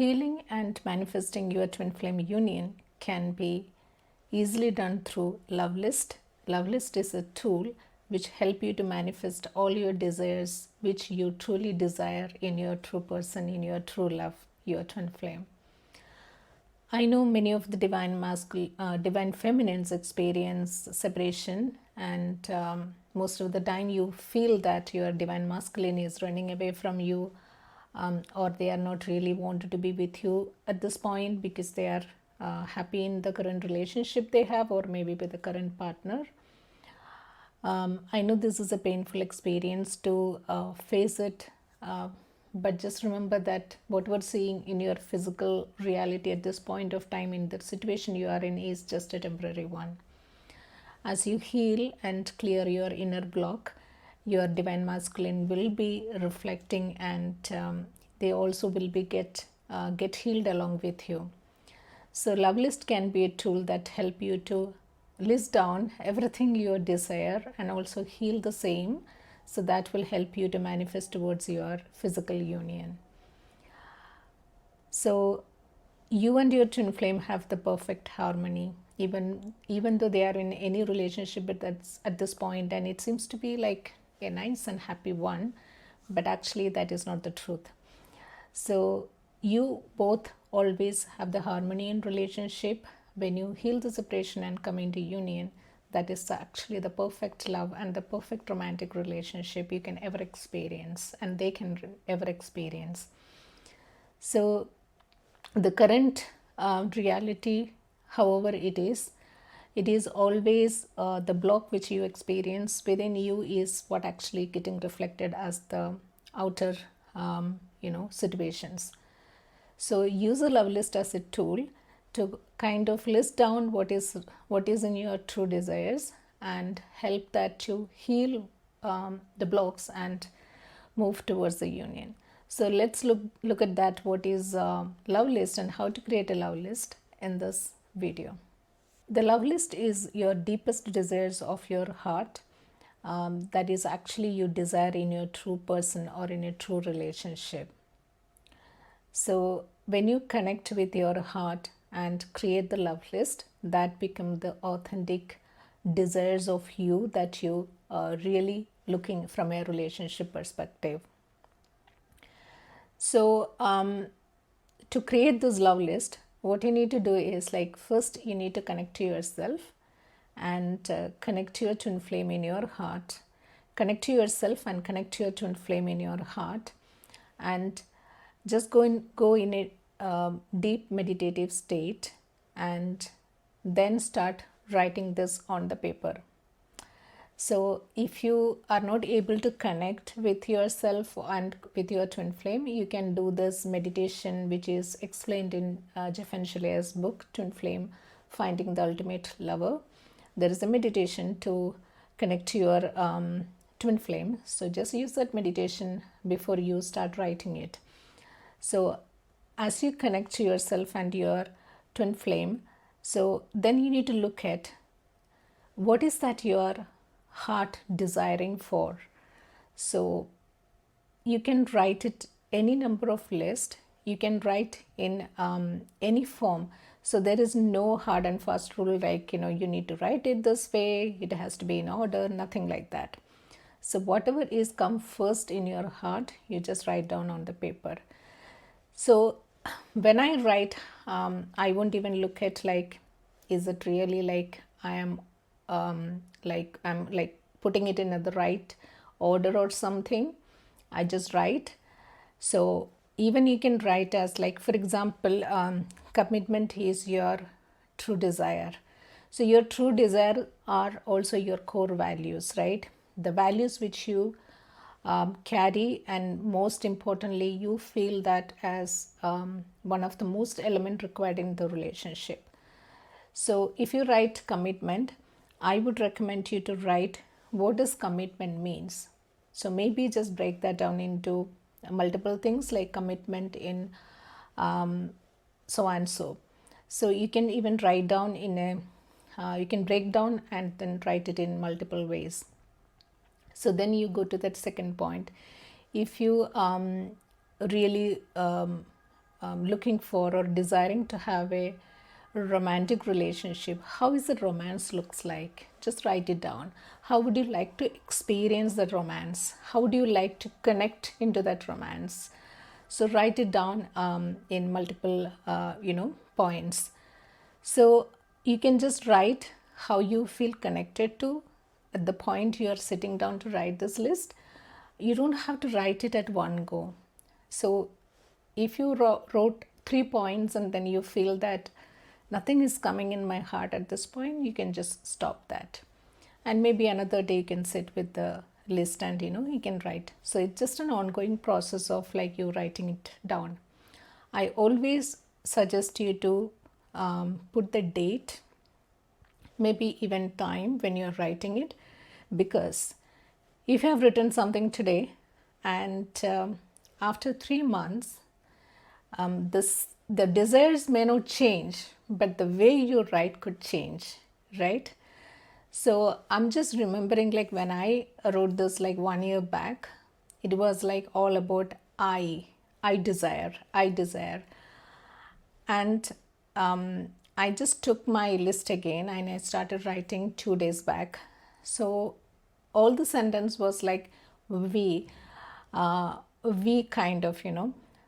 Healing and manifesting your twin flame union can be easily done through Love List. Love List is a tool which help you to manifest all your desires which you truly desire in your true person, in your true love, your twin flame. I know many of the divine feminines experience separation, and most of the time you feel that your divine masculine is running away from you, or they are not really wanted to be with you at this point because they are happy in the current relationship they have, or maybe with the current partner. I know this is a painful experience to face it, but just remember that what we're seeing in your physical reality at this point of time in the situation you are in is just a temporary one. As you heal and clear your inner block, your divine masculine will be reflecting, and they also will be get healed along with you. So Love List can be a tool that help you to list down everything you desire and also heal the same, so that will help you to manifest towards your physical union. So you and your twin flame have the perfect harmony, even though they are in any relationship at this point, and it seems to be like a nice and happy one, but actually that is not the truth. So you both always have the harmony in relationship. When you heal the separation and come into union, that is actually the perfect love and the perfect romantic relationship you can ever experience, and they can ever experience. So the current reality, however it is always the block which you experience within you is what actually getting reflected as the outer situations. So use a Love List as a tool to kind of list down what is in your true desires and help that to heal the blocks and move towards the union. So let's look at that, what is Love List and how to create a Love List in this video. The Love List is your deepest desires of your heart, that is actually you desire in your true person or in a true relationship. So when you connect with your heart and create the Love List, that become the authentic desires of you that you are really looking from a relationship perspective. So to create this Love List, what you need to do is, like, first you need to connect to yourself and connect to your twin flame in your heart. Connect to yourself and connect to your twin flame in your heart, and just go in a deep meditative state, and then start writing this on the paper. So if you are not able to connect with yourself and with your twin flame, you can do this meditation which is explained in Jeff and Shalea's book, Twin Flame, Finding the Ultimate Lover. There is a meditation to connect to your twin flame. So just use that meditation before you start writing it. So as you connect to yourself and your twin flame, so then you need to look at what is that your heart desiring for. So you can write it any number of list, you can write in any form. So there is no hard and fast rule like, you need to write it this way, it has to be in order, nothing like that. So whatever is come first in your heart, you just write down on the paper. So when I write, I won't even look at like, is it really like I'm putting it in the right order or something. I just write. So even you can write as, like, for example, commitment is your true desire. So your true desire are also your core values, right? The values which you carry, and most importantly you feel that as one of the most element required in the relationship. So if you write commitment, I would recommend you to write what does commitment means. So maybe just break that down into multiple things, like commitment in so and so. So you can even write down in a you can break down and then write it in multiple ways. So then you go to that second point. If you really looking for or desiring to have a romantic relationship, how is the romance looks like? Just write it down. How would you like to experience the romance? How would you like to connect into that romance? So write it down in multiple points. So you can just write how you feel connected to at the point you are sitting down to write this list. You don't have to write it at one go. So if you wrote 3 points and then you feel that nothing is coming in my heart at this point, you can just stop that. And maybe another day you can sit with the list and you can write. So it's just an ongoing process of like you writing it down. I always suggest you to put the date, maybe even time when you're writing it, because if you have written something today and after 3 months, the desires may not change, but the way you write could change, right? So I'm just remembering like when I wrote this like 1 year back, it was like all about I desire. And I just took my list again and I started writing 2 days back. So all the sentence was like we kind of,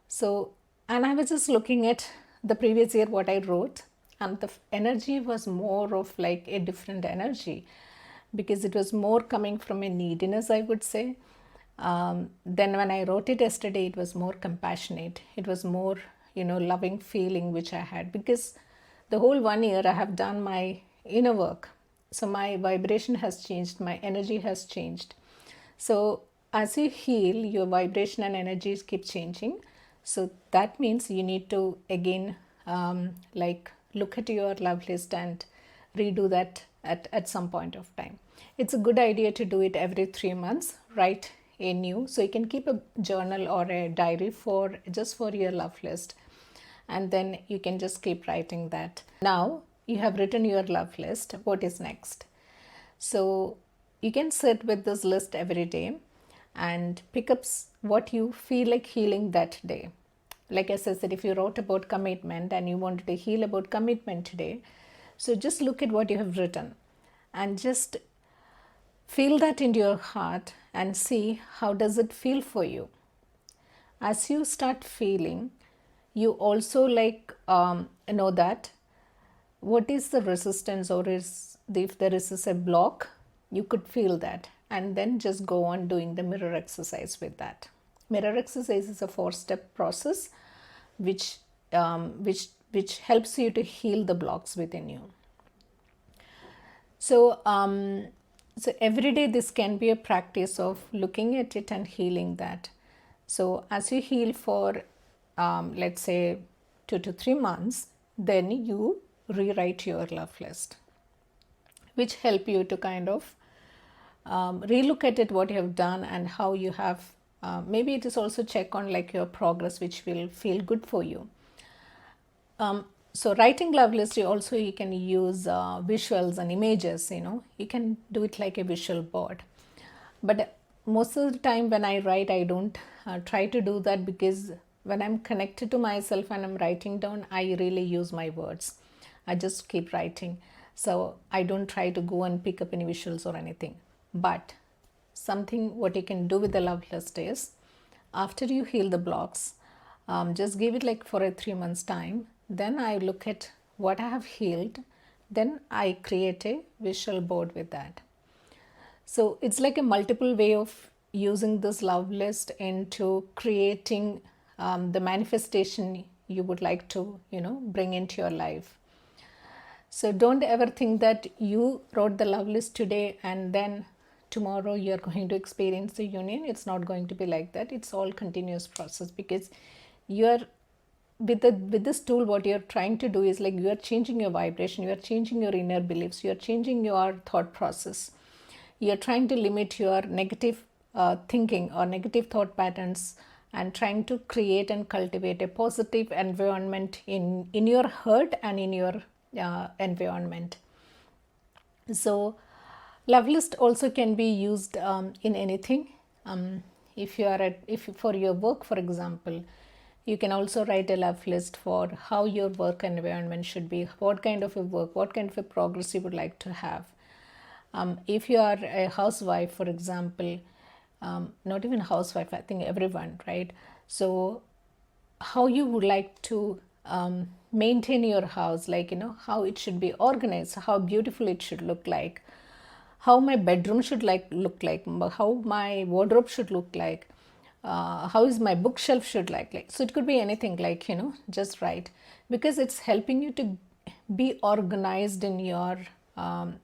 So, and I was just looking at the previous year what I wrote, and the energy was more of like a different energy because it was more coming from a neediness, I would say. Then when I wrote it yesterday, it was more compassionate. It was more, loving feeling which I had, because the whole 1 year I have done my inner work. So my vibration has changed, my energy has changed. So as you heal, your vibration and energies keep changing. So that means you need to again like look at your love list and redo that at some point of time. It's a good idea to do it every 3 months. Write a new, so you can keep a journal or a diary for just for your love list, and then you can just keep writing that. Now you have written your love list. What is next? So you can sit with this list every day and pick up what you feel like healing that day. Like as I said, if you wrote about commitment and you wanted to heal about commitment today, so just look at what you have written and just feel that into your heart and see how does it feel for you. As you start feeling, you also like know that what is the resistance, or if there is a block, you could feel that, and then just go on doing the mirror exercise with that. Mirror exercise is a 4-step process which helps you to heal the blocks within you. So so every day this can be a practice of looking at it and healing that. So as you heal for let's say 2 to 3 months, then you rewrite your love list, which help you to kind of relook at it, what you have done and how you have maybe it is also check on like your progress, which will feel good for you. So writing love list, you can use visuals and images. You can do it like a visual board, but most of the time when I write, I don't try to do that, because when I'm connected to myself and I'm writing down, I really use my words. I just keep writing, so I don't try to go and pick up any visuals or anything. But something what you can do with the love list is, after you heal the blocks, just give it like for a 3 months time. Then I look at what I have healed. Then I create a visual board with that. So it's like a multiple way of using this love list into creating the manifestation you would like to, bring into your life. So don't ever think that you wrote the love list today and then tomorrow you're going to experience the union. It's not going to be like that. It's all continuous process, because you're with this tool, what you're trying to do is like you are changing your vibration, you are changing your inner beliefs, you are changing your thought process. You're trying to limit your negative thinking or negative thought patterns, and trying to create and cultivate a positive environment in your heart and in your environment. So love list also can be used in anything. If for your work, for example, You can also write a love list for how your work environment should be, what kind of a work, what kind of a progress you would like to have. If you are a housewife, for example, not even housewife, I think everyone, right? So how you would like to maintain your house, like, how it should be organized, how beautiful it should look like, how my bedroom should look like, how my wardrobe should look like, how is my bookshelf should like. So it could be anything, like, just write, because it's helping you to be organized in your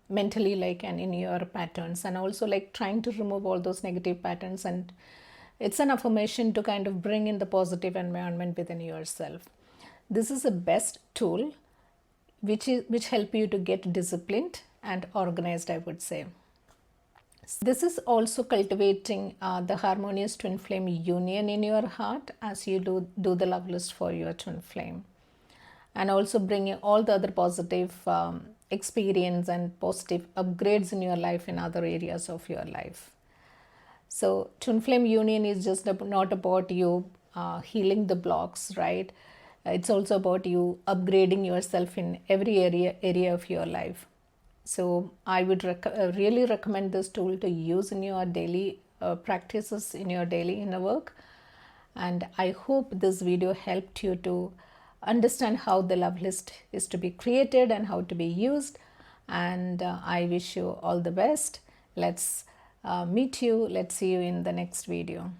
mentally, like, and in your patterns, and also like trying to remove all those negative patterns. And it's an affirmation to kind of bring in the positive environment within yourself. This is the best tool which help you to get disciplined and organized, I would say. This is also cultivating the harmonious twin flame union in your heart as you do the love list for your twin flame, and also bringing all the other positive experience and positive upgrades in your life in other areas of your life. So twin flame union is just not about you healing the blocks, right? It's also about you upgrading yourself in every area of your life. So I would really recommend this tool to use in your daily practices, in your daily inner work. And I hope this video helped you to understand how the love list is to be created and how to be used. And I wish you all the best. Let's see you in the next video.